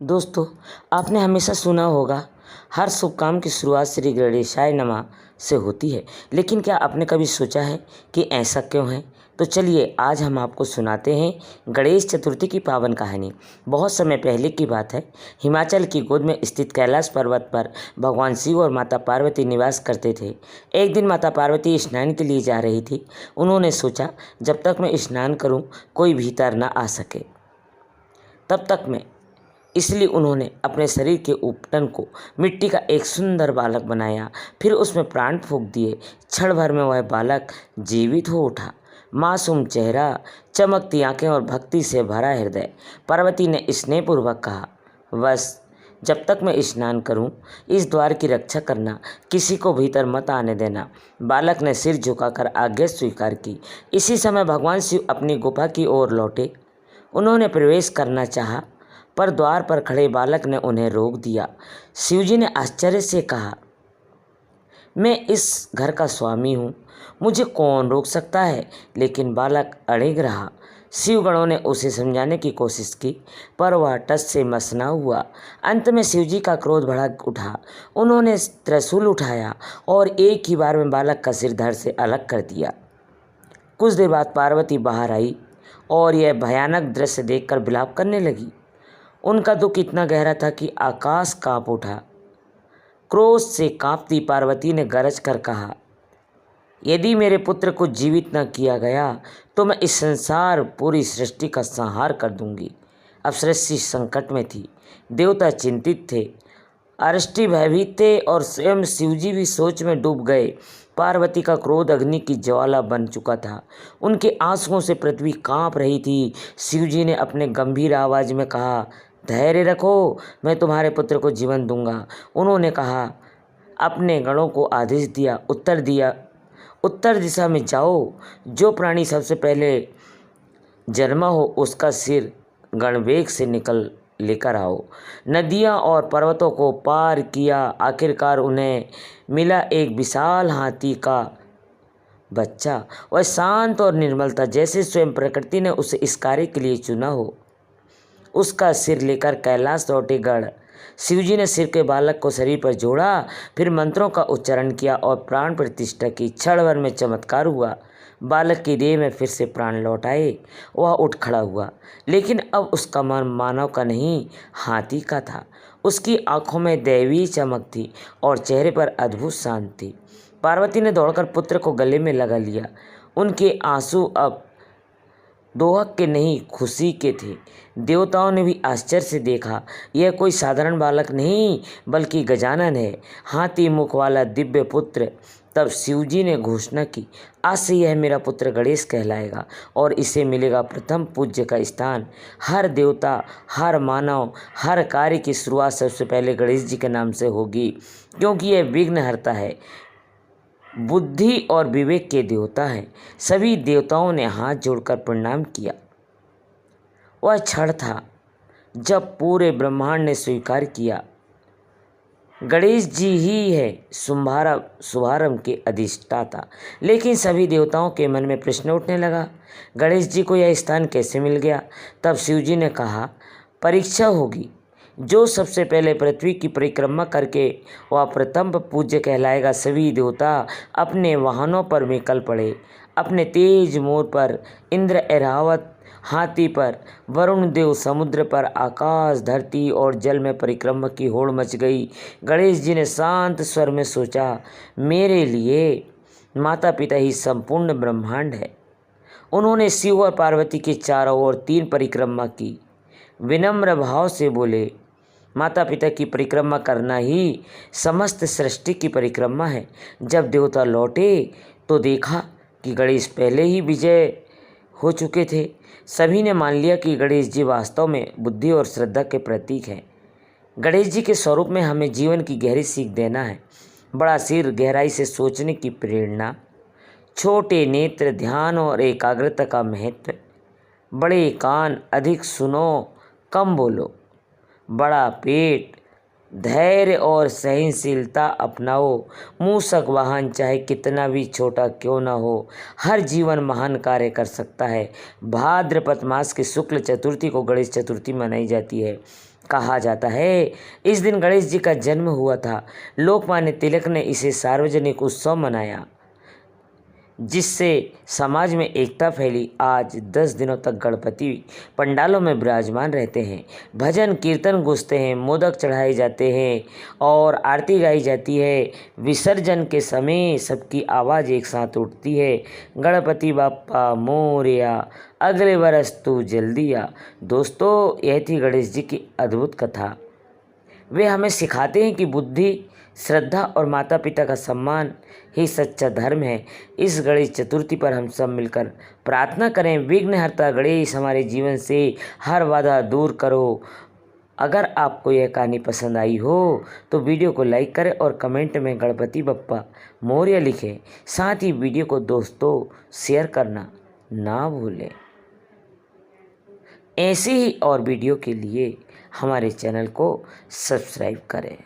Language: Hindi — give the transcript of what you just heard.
दोस्तों, आपने हमेशा सुना होगा हर शुभ काम की शुरुआत श्री गणेशाय नमः से होती है। लेकिन क्या आपने कभी सोचा है कि ऐसा क्यों है? तो चलिए आज हम आपको सुनाते हैं गणेश चतुर्थी की पावन कहानी। बहुत समय पहले की बात है। हिमाचल की गोद में स्थित कैलाश पर्वत पर भगवान शिव और माता पार्वती निवास करते थे। एक दिन माता पार्वती स्नान के लिए जा रही थी। उन्होंने सोचा, जब तक मैं स्नान करूं कोई भीतर न आ सके, तब तक मैं इसलिए उन्होंने अपने शरीर के उपटन को मिट्टी का एक सुंदर बालक बनाया, फिर उसमें प्राण फूंक दिए। क्षण भर में वह बालक जीवित हो उठा। मासूम चेहरा, चमकती आंखें और भक्ति से भरा हृदय। पार्वती ने स्नेहपूर्वक कहा, बस जब तक मैं स्नान करूं, इस द्वार की रक्षा करना, किसी को भीतर मत आने देना। बालक ने सिर झुकाकर आज्ञा स्वीकार की। इसी समय भगवान शिव अपनी गुफा की ओर लौटे। उन्होंने प्रवेश करना चाहा, पर द्वार पर खड़े बालक ने उन्हें रोक दिया। शिवजी ने आश्चर्य से कहा, मैं इस घर का स्वामी हूँ, मुझे कौन रोक सकता है? लेकिन बालक अड़िग रहा। शिवगणों ने उसे समझाने की कोशिश की, पर वह टस से मस न हुआ। अंत में शिवजी का क्रोध भड़क उठा। उन्होंने त्रिशूल उठाया और एक ही बार में बालक का सिर धड़ से अलग कर दिया। कुछ देर बाद पार्वती बाहर आई और यह भयानक दृश्य देखकर विलाप करने लगी। उनका दुख इतना गहरा था कि आकाश कांप उठा। क्रोध से कांपती पार्वती ने गरज कर कहा, यदि मेरे पुत्र को जीवित न किया गया तो मैं इस संसार पूरी सृष्टि का संहार कर दूंगी। अब सृष्टि संकट में थी। देवता चिंतित थे, अरिष्टि भयभीत थे और स्वयं शिवजी भी सोच में डूब गए। पार्वती का क्रोध अग्नि की ज्वाला बन चुका था। उनके आंसुओं से पृथ्वी कांप रही थी। शिवजी ने अपने गंभीर आवाज में कहा, धैर्य रखो, मैं तुम्हारे पुत्र को जीवन दूंगा। उन्होंने कहा, अपने गणों को आदेश दिया, उत्तर दिशा में जाओ। जो प्राणी सबसे पहले जन्मा हो उसका सिर गणवेग से निकल लेकर आओ। नदियाँ और पर्वतों को पार किया। आखिरकार उन्हें मिला एक विशाल हाथी का बच्चा। वह शांत और निर्मल था, जैसे स्वयं प्रकृति ने उसे इस कार्य के लिए चुना हो। उसका सिर लेकर कैलाश लौटे गण। शिवजी ने सिर के बालक को शरीर पर जोड़ा, फिर मंत्रों का उच्चारण किया और प्राण प्रतिष्ठा की। क्षण भर में चमत्कार हुआ। बालक की देह में फिर से प्राण लौट आए। वह उठ खड़ा हुआ, लेकिन अब उसका मन मानव का नहीं, हाथी का था। उसकी आंखों में दैवीय चमक थी और चेहरे पर अद्भुत शांति थी। पार्वती ने दौड़कर पुत्र को गले में लगा लिया। उनके आंसू अब दोहक के नहीं, खुशी के थे। देवताओं ने भी आश्चर्य से देखा, यह कोई साधारण बालक नहीं बल्कि गजानन है, हाथी मुख वाला दिव्य पुत्र। तब शिवजी ने घोषणा की, आज से यह मेरा पुत्र गणेश कहलाएगा और इसे मिलेगा प्रथम पूज्य का स्थान। हर देवता, हर मानव, हर कार्य की शुरुआत सबसे पहले गणेश जी के नाम से होगी, क्योंकि यह विघ्नहर्ता है, बुद्धि और विवेक के देवता है। सभी देवताओं ने हाथ जोड़कर प्रणाम किया। वह क्षण था जब पूरे ब्रह्मांड ने स्वीकार किया, गणेश जी ही है शुभारंभ के अधिष्ठाता। लेकिन सभी देवताओं के मन में प्रश्न उठने लगा, गणेश जी को यह स्थान कैसे मिल गया? तब शिवजी ने कहा, परीक्षा होगी। जो सबसे पहले पृथ्वी की परिक्रमा करके वह प्रथम पूज्य कहलाएगा। सभी देवता अपने वाहनों पर निकल पड़े। अपने तेज मोर पर, इंद्र ऐरावत हाथी पर, वरुण देव समुद्र पर, आकाश, धरती और जल में परिक्रमा की होड़ मच गई। गणेश जी ने शांत स्वर में सोचा, मेरे लिए माता पिता ही संपूर्ण ब्रह्मांड है। उन्होंने शिव और पार्वती के चारों ओर 3 परिक्रमा की। विनम्र भाव से बोले, माता पिता की परिक्रमा करना ही समस्त सृष्टि की परिक्रमा है। जब देवता लौटे तो देखा कि गणेश पहले ही विजय हो चुके थे। सभी ने मान लिया कि गणेश जी वास्तव में बुद्धि और श्रद्धा के प्रतीक हैं। गणेश जी के स्वरूप में हमें जीवन की गहरी सीख देना है। बड़ा सिर, गहराई से सोचने की प्रेरणा, छोटे नेत्र, ध्यान और एकाग्रता का महत्व, बड़े कान, अधिक सुनो कम बोलो, बड़ा पेट, धैर्य और सहनशीलता अपनाओ, मूसक वाहन चाहे कितना भी छोटा क्यों न हो, हर जीवन महान कार्य कर सकता है। भाद्रपद मास की शुक्ल चतुर्थी को गणेश चतुर्थी मनाई जाती है। कहा जाता है। इस दिन गणेश जी का जन्म हुआ था। लोकमान्य तिलक ने इसे सार्वजनिक उत्सव मनाया, जिससे समाज में एकता फैली। आज 10 दिनों तक गणपति पंडालों में विराजमान रहते हैं। भजन कीर्तन गूंजते हैं, मोदक चढ़ाए जाते हैं और आरती गाई जाती है। विसर्जन के समय सबकी आवाज़ एक साथ उठती है, गणपति बाप्पा मोरया, अगले बरस तू जल्दी आ। दोस्तों, यह थी गणेश जी की अद्भुत कथा। वे हमें सिखाते हैं कि बुद्धि, श्रद्धा और माता पिता का सम्मान ही सच्चा धर्म है। इस गणेश चतुर्थी पर हम सब मिलकर प्रार्थना करें, विघ्नहर्ता गणेश हमारे जीवन से हर बाधा दूर करो। अगर आपको यह कहानी पसंद आई हो तो वीडियो को लाइक करें और कमेंट में गणपति बप्पा मोरया लिखें। साथ ही वीडियो को दोस्तों शेयर करना ना भूलें। ऐसे ही और वीडियो के लिए हमारे चैनल को सब्सक्राइब करें।